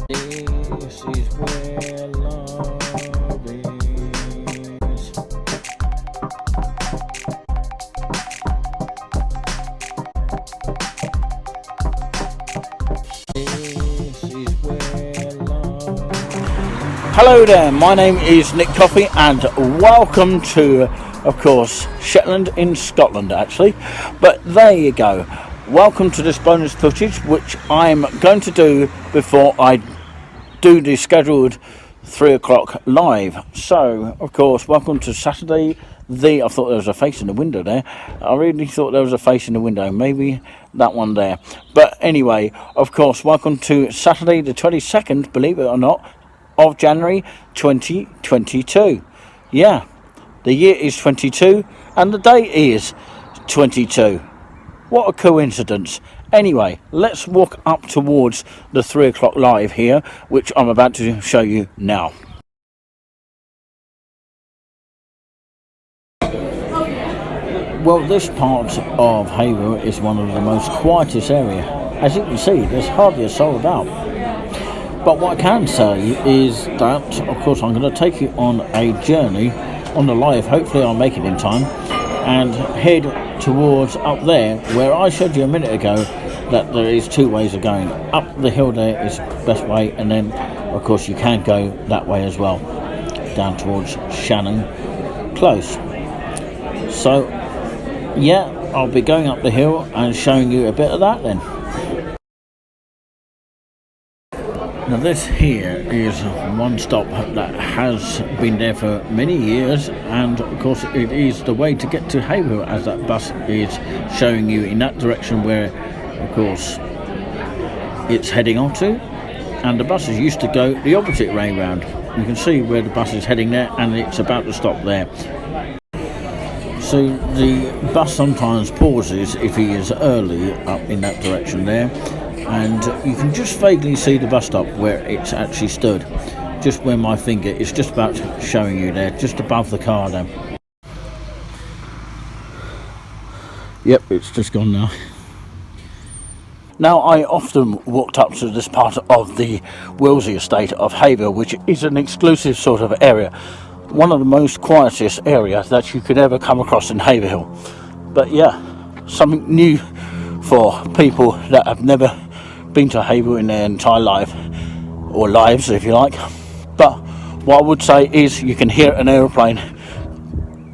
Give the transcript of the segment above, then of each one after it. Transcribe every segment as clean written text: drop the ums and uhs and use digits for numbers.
This is where love is. This is where love is. Hello there, my name is Nick Coffey and welcome to, of course, Shetland in Scotland actually. But there you go. Welcome to this bonus footage which I'm going to do before I do the scheduled 3 o'clock live. So, of course, welcome to Saturday. I thought there was a face in the window there. I really thought there was a face in the window. Maybe that one there. But anyway, of course, welcome to Saturday the 22nd, believe it or not, of January 2022. Yeah, the year is 22 and the day is 22. What a coincidence. Anyway, let's walk up towards the 3 o'clock live here, which I'm about to show you now. Well, this part of Haverhill is one of the most quietest area. As you can see, there's hardly a soul about. But what I can say is that, of course, I'm going to take you on a journey on the live. Hopefully I'll make it in time. And head towards up there, where I showed you a minute ago that there is 2 ways of going. Up the hill there is the best way, and then of course you can go that way as well, down towards Shannon Close. So yeah, I'll be going up the hill and showing you a bit of that then. Now this here is one stop that has been there for many years, and of course it is the way to get to Haverhill, as that bus is showing you in that direction where of course it's heading on to, and the buses used to go the opposite way round. You can see where the bus is heading there and it's about to stop there. So the bus sometimes pauses if he is early up in that direction there, and you can just vaguely see the bus stop where it's actually stood, just where my finger is just about showing you there, just above the car there. Yep, it's just gone now. Now, I often walked up to this part of the Willsey estate of Haverhill, which is an exclusive sort of area, one of the most quietest areas that you could ever come across in Haverhill. But yeah, something new for people that have never been to Haverhill in their entire life, or lives if you like. But what I would say is you can hear an aeroplane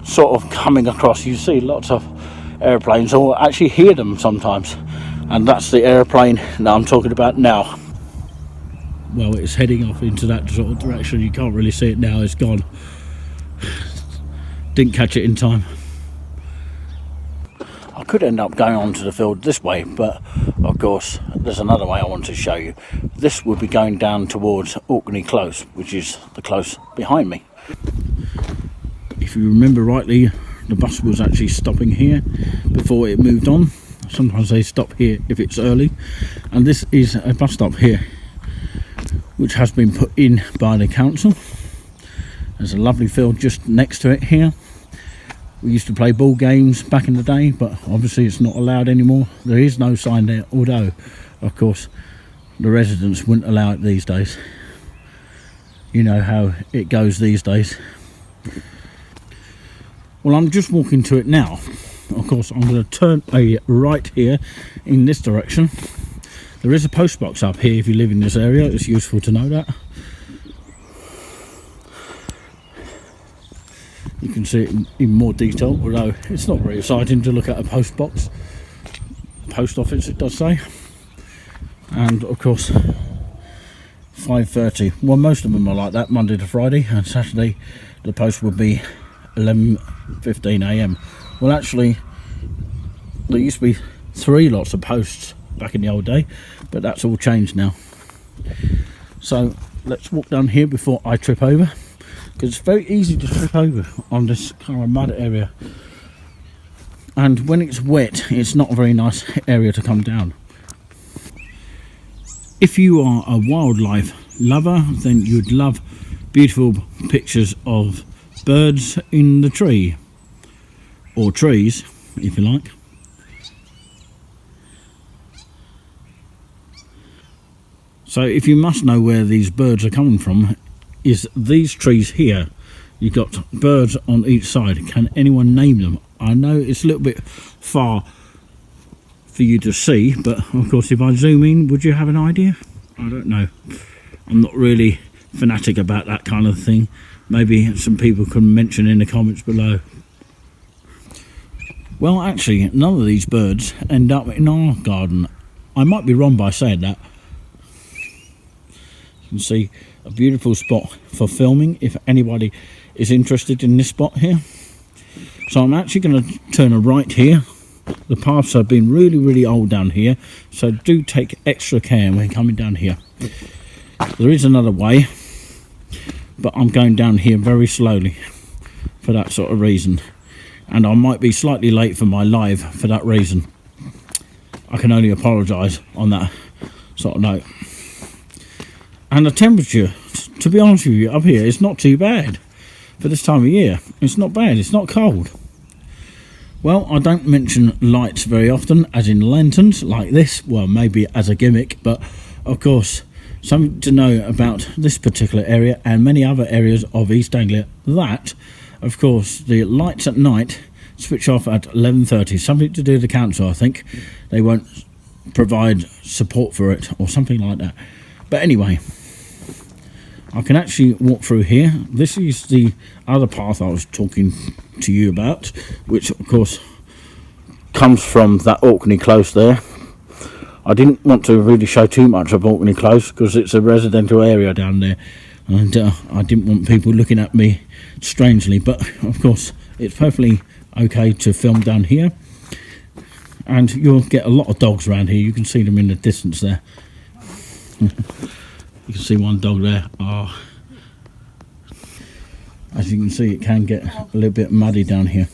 sort of coming across. You see lots of aeroplanes, or actually hear them sometimes, and that's the aeroplane that I'm talking about now. Well, it's heading off into that sort of direction. You can't really see it now, it's gone. Didn't catch it in time. I could end up going onto the field this way, but of course there's another way I want to show you. This would be going down towards Orkney Close, which is the close behind me. If you remember rightly, the bus was actually stopping here before it moved on. Sometimes they stop here if it's early, and this is a bus stop here which has been put in by the council. There's a lovely field just next to it here. We used to play ball games back in the day, but obviously it's not allowed anymore. There is no sign there, although of course the residents wouldn't allow it these days. You know how it goes these days. Well, I'm just walking to it now. Of course I'm going to turn a right here in this direction. There is a post box up here if you live in this area. It's useful to know that. You can see it in more detail, although it's not very exciting to look at a post box. Post office, it does say. And of course 5:30. Well, most of them are like that, Monday to Friday, and Saturday the post will be 11:15 AM. Well, actually there used to be 3 lots of posts back in the old day, but that's all changed now. So let's walk down here before I trip over, because it's very easy to trip over on this kind of mud area, and when it's wet it's not a very nice area to come down. If you are a wildlife lover, then you'd love beautiful pictures of birds in the tree, or trees if you like. So if you must know where these birds are coming from, is these trees here. You've got birds on each side. Can anyone name them? I know it's a little bit far for you to see, but of course if I zoom in, would you have an idea? I don't know. I'm not really fanatic about that kind of thing. Maybe some people can mention in the comments below. Well, actually, none of these birds end up in our garden. I might be wrong by saying that. You can see a beautiful spot for filming if anybody is interested in this spot here. So I'm actually going to turn a right here. The paths have been really old down here, so do take extra care when coming down here. There is another way, but I'm going down here very slowly for that sort of reason, and I might be slightly late for my live for that reason. I can only apologise on that sort of note. And the temperature, to be honest with you, up here is not too bad for this time of year. It's not bad, it's not cold. Well, I don't mention lights very often, as in lanterns like this. Well, maybe as a gimmick, but of course, something to know about this particular area and many other areas of East Anglia, that, of course, the lights at night switch off at 11:30. Something to do with the council, I think. They won't provide support for it or something like that. But anyway, I can actually walk through here. This is the other path I was talking to you about, which of course comes from that Orkney Close there. I didn't want to really show too much of Orkney Close because it's a residential area down there, and I didn't want people looking at me strangely, but of course it's perfectly okay to film down here, and you'll get a lot of dogs around here. You can see them in the distance there. You can see one dog there. Oh. As you can see, it can get a little bit muddy down here.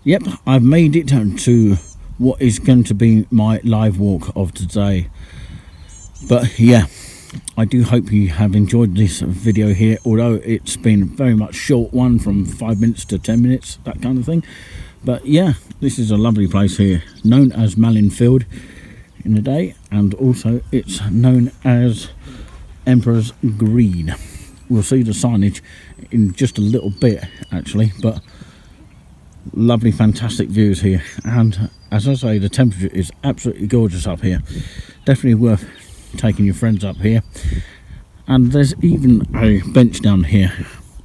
Yep, I've made it to what is going to be my live walk of today. But yeah, I do hope you have enjoyed this video here, although it's been very much short one, from 5 minutes to 10 minutes, that kind of thing. But yeah, this is a lovely place here, known as Malin Field in the day, and also it's known as Emperor's Green. We'll see the signage in just a little bit actually, but lovely, fantastic views here. And as I say, the temperature is absolutely gorgeous up here. Definitely worth taking your friends up here. And there's even a bench down here.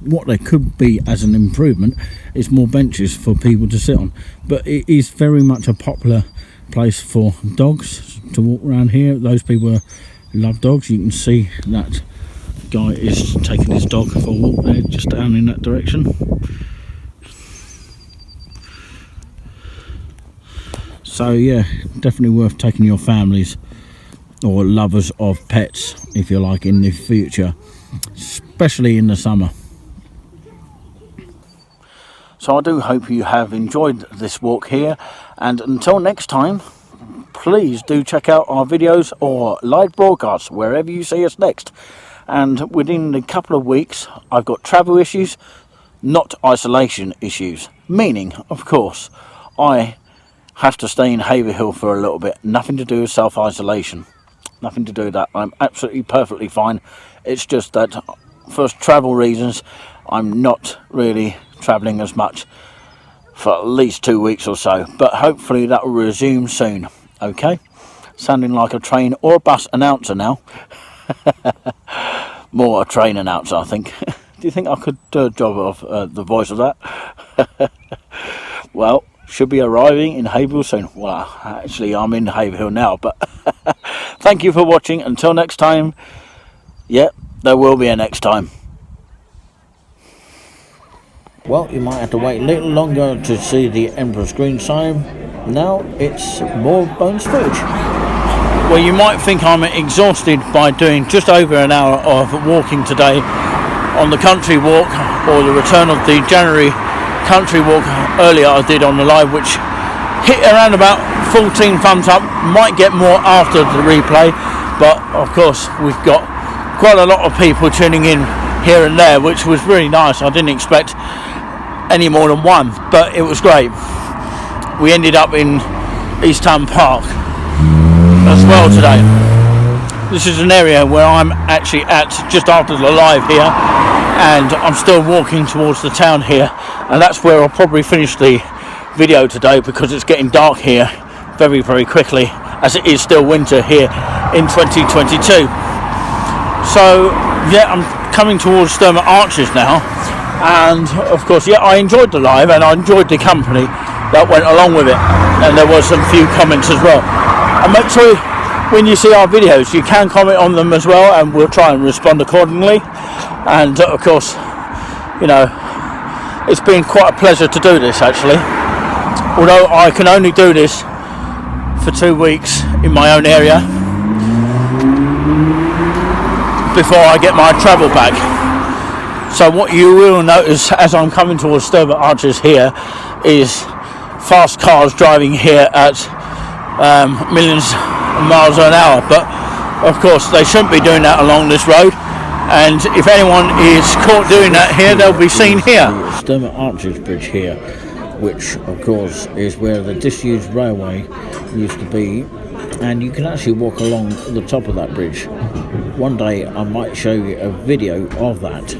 What there could be as an improvement is more benches for people to sit on, but it is very much a popular place for dogs to walk around here. Those people who love dogs, you can see that guy is taking his dog for a walk there, just down in that direction. So yeah, definitely worth taking your families or lovers of pets, if you like, in the future, especially in the summer. So I do hope you have enjoyed this walk here, and until next time, please do check out our videos or live broadcasts wherever you see us next. And within a couple of weeks, I've got travel issues, not isolation issues, meaning, of course, I have to stay in Haverhill for a little bit. Nothing to do with self-isolation, nothing to do with that. I'm absolutely perfectly fine. It's just that for travel reasons, I'm not really travelling as much for at least 2 weeks or so, but hopefully that will resume soon. Okay, sounding like a train or a bus announcer now. More a train announcer, I think. Do you think I could do a job of the voice of that? Well, should be arriving in Haverhill soon. Well, actually I'm in Haverhill now, but thank you for watching. Until next time, yeah, there will be a next time. Well, you might have to wait a little longer to see the Emperor's Green sign. Now it's more bonus footage. Well, you might think I'm exhausted by doing just over an hour of walking today on the country walk, or the return of the January country walk earlier I did on the live, which hit around about 14 thumbs up. Might get more after the replay, but of course we've got quite a lot of people tuning in here and there, which was really nice. I didn't expect any more than one, but it was great. we ended up in East Town Park as well today. This is an area where I'm actually at just after the live here, and I'm still walking towards the town here, and that's where I'll probably finish the video today, because it's getting dark here very, very quickly, as it is still winter here in 2022. So yeah, I'm coming towards Sturmont Arches now, and of course, yeah, I enjoyed the live and I enjoyed the company that went along with it, and there was some few comments as well. And make sure when you see our videos you can comment on them as well, and we'll try and respond accordingly. And of course, you know, it's been quite a pleasure to do this actually, although I can only do this for 2 weeks in my own area before I get my travel back. So what you will notice as I'm coming towards Sturmont Arches here is fast cars driving here at millions of miles an hour, but of course they shouldn't be doing that along this road, and if anyone is caught doing that here, they'll be seen here. Sturmont Arches Bridge here, which of course is where the disused railway used to be, and you can actually walk along the top of that bridge. One day I might show you a video of that.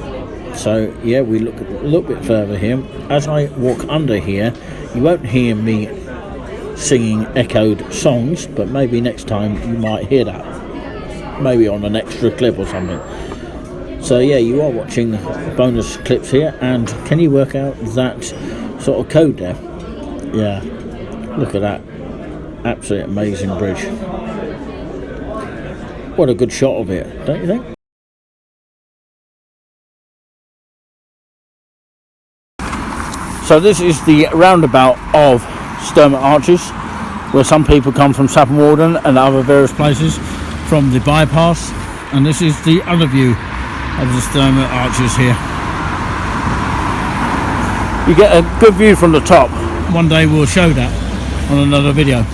So yeah, we look a little bit further here. As I walk under here, you won't hear me singing echoed songs, but maybe next time you might hear that, maybe on an extra clip or something. So yeah, you are watching bonus clips here, and can you work out that sort of code there? Yeah, look at that, absolutely amazing bridge. What a good shot of it, don't you think? So this is the roundabout of Sturmont Arches, where some people come from Saffron Walden and other various places from the bypass, and this is the other view of the Sturmont Arches here. You get a good view from the top. One day we'll show that on another video.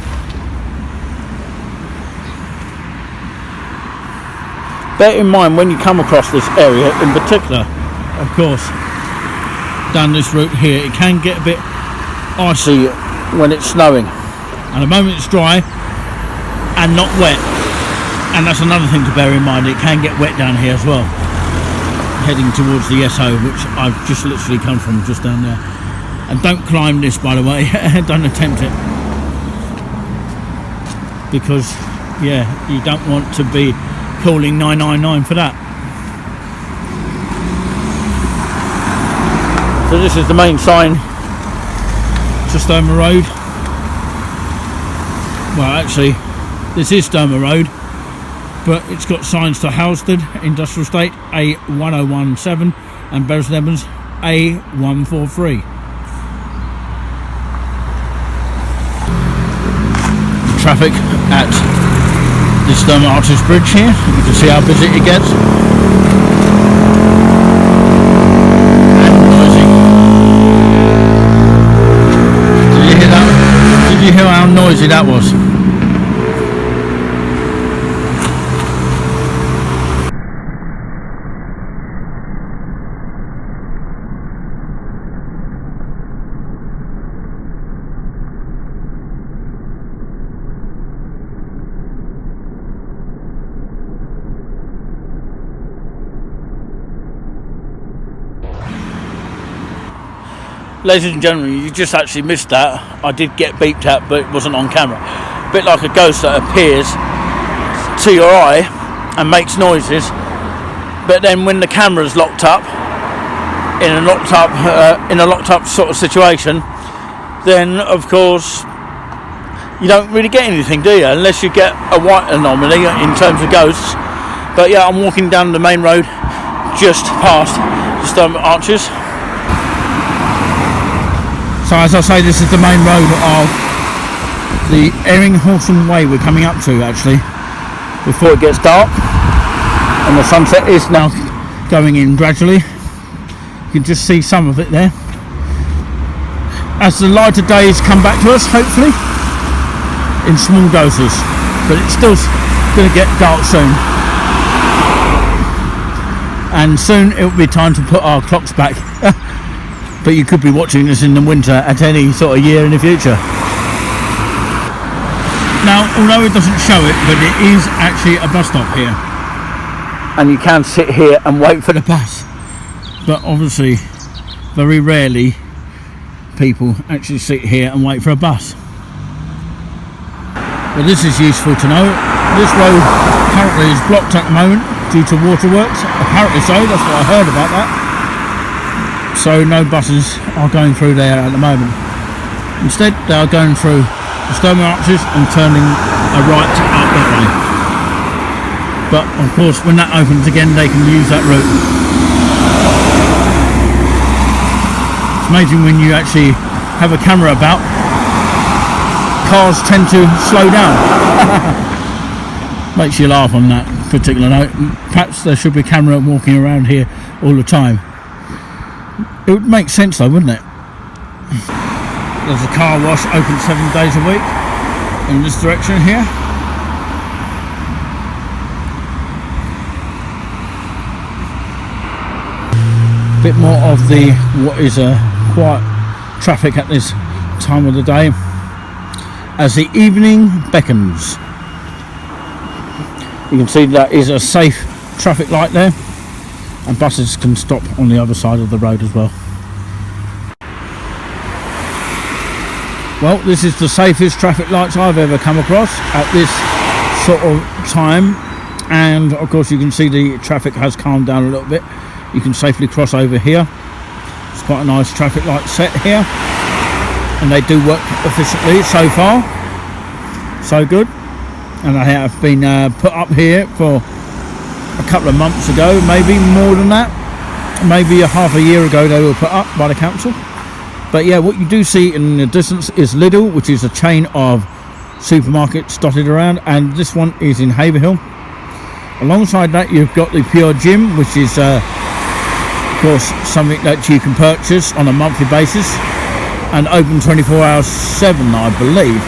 Bear in mind when you come across this area in particular, of course, down this route here, it can get a bit icy when it's snowing, and the moment it's dry and not wet, and that's another thing to bear in mind, it can get wet down here as well, heading towards the SO, which I've just literally come from, just down there. And don't climb this, by the way. Don't attempt it, because yeah, you don't want to be calling 999 for that. So this is the main sign to Sturmont Road. Well, actually, this is Sturmont Road, but it's got signs to Halstead Industrial Estate A1017 and Bury St Edmunds A143. The traffic at the Sturmont Arches Bridge here, you can see how busy it gets. Did you hear how noisy that was? Ladies and gentlemen, you just actually missed that. I did get beeped at, but it wasn't on camera. A bit like a ghost that appears to your eye and makes noises, but then when the camera's locked up in a locked up sort of situation, then of course you don't really get anything, do you? Unless you get a white anomaly in terms of ghosts. But yeah, I'm walking down the main road just past the Sturmont Arches. So as I say, this is the main road of the Erringhausen Way we're coming up to, actually, before it gets dark, and the sunset is now going in gradually. You can just see some of it there as the lighter days come back to us, hopefully in small doses, but it's still going to get dark soon, and soon it will be time to put our clocks back. But you could be watching this in the winter at any sort of year in the future. Now, although it doesn't show it, but it is actually a bus stop here. And you can sit here and wait for the bus. But obviously, very rarely people actually sit here and wait for a bus. But this is useful to know. This road currently is blocked at the moment due to waterworks. Apparently so, that's what I heard about that. So no buses are going through there at the moment. Instead, they are going through the Stone Arches and turning a right up that way. But of course, when that opens again, they can use that route. It's amazing when you actually have a camera about. Cars tend to slow down. Makes you laugh on that particular note. Perhaps there should be a camera walking around here all the time. It would make sense though, wouldn't it? There's a car wash open 7 days a week in this direction here. Bit more of the what is a quiet traffic at this time of the day as the evening beckons. You can see that is a safe traffic light there, and buses can stop on the other side of the road as well. Well, this is the safest traffic lights I've ever come across at this sort of time, and of course you can see the traffic has calmed down a little bit. You can safely cross over here. It's quite a nice traffic light set here, and they do work efficiently so far. So good. And they have been put up here for a couple of months ago, maybe more than that. Maybe a half a year ago they were put up by the council. But yeah, what you do see in the distance is Lidl, which is a chain of supermarkets dotted around, and this one is in Haverhill. Alongside that you've got the Pure Gym, which is of course something that you can purchase on a monthly basis and open 24 hours 7, I believe.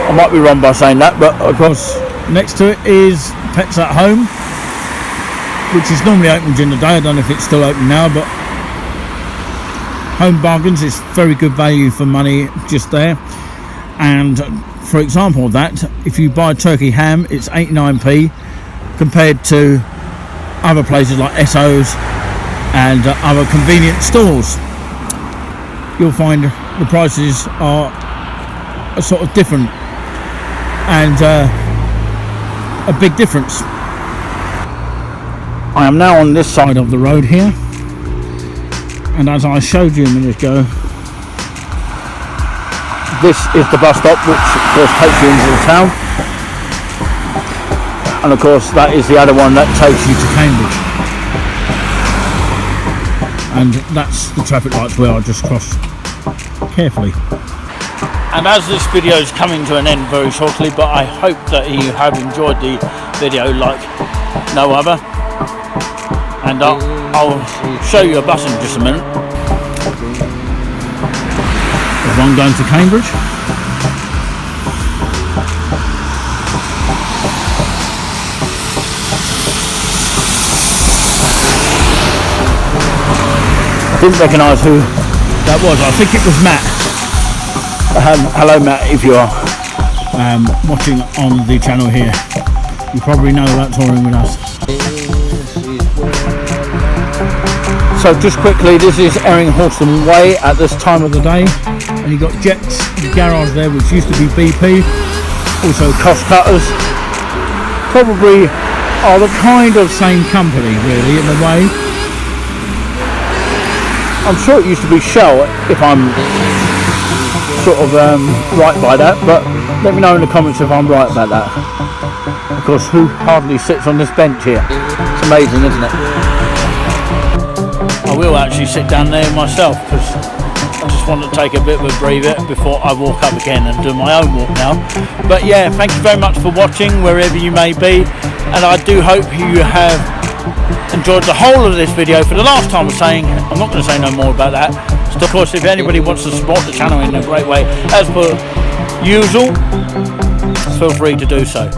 I might be wrong by saying that, but of course next to it is Pets at Home, which is normally open during the day. I don't know if it's still open now, but Home Bargains is very good value for money just there. And for example of that, if you buy turkey ham, it's 89p compared to other places like Esso's and other convenience stores. You'll find the prices are sort of different, and a big difference. I am now on this side of the road here, and as I showed you a minute ago, this is the bus stop which of course takes you into the town, and of course that is the other one that takes you to Cambridge, and that's the traffic lights where I just crossed carefully. And as this video is coming to an end very shortly, but I hope that you have enjoyed the video like no other, and I'll show you a bus in just a minute. There's one going to Cambridge. I didn't recognise who that was. I think it was Matt. Hello Matt, if you are watching on the channel here, you probably know about touring with us. So just quickly, this is Erringhorston Way at this time of the day, and you've got Jets, the garage there, which used to be BP, also Cost Cutters, probably are the kind of same company really in a way. I'm sure it used to be Shell, if I'm sort of right by that, but let me know in the comments if I'm right about that. Of course, who hardly sits on this bench here? It's amazing, isn't it? I will actually sit down there myself because I just want to take a bit of a breather before I walk up again and do my own walk now. But yeah, thank you very much for watching wherever you may be, and I do hope you have enjoyed the whole of this video. For the last time I'm saying, I'm not going to say no more about that. So of course, if anybody wants to support the channel in a great way, as per usual, feel free to do so.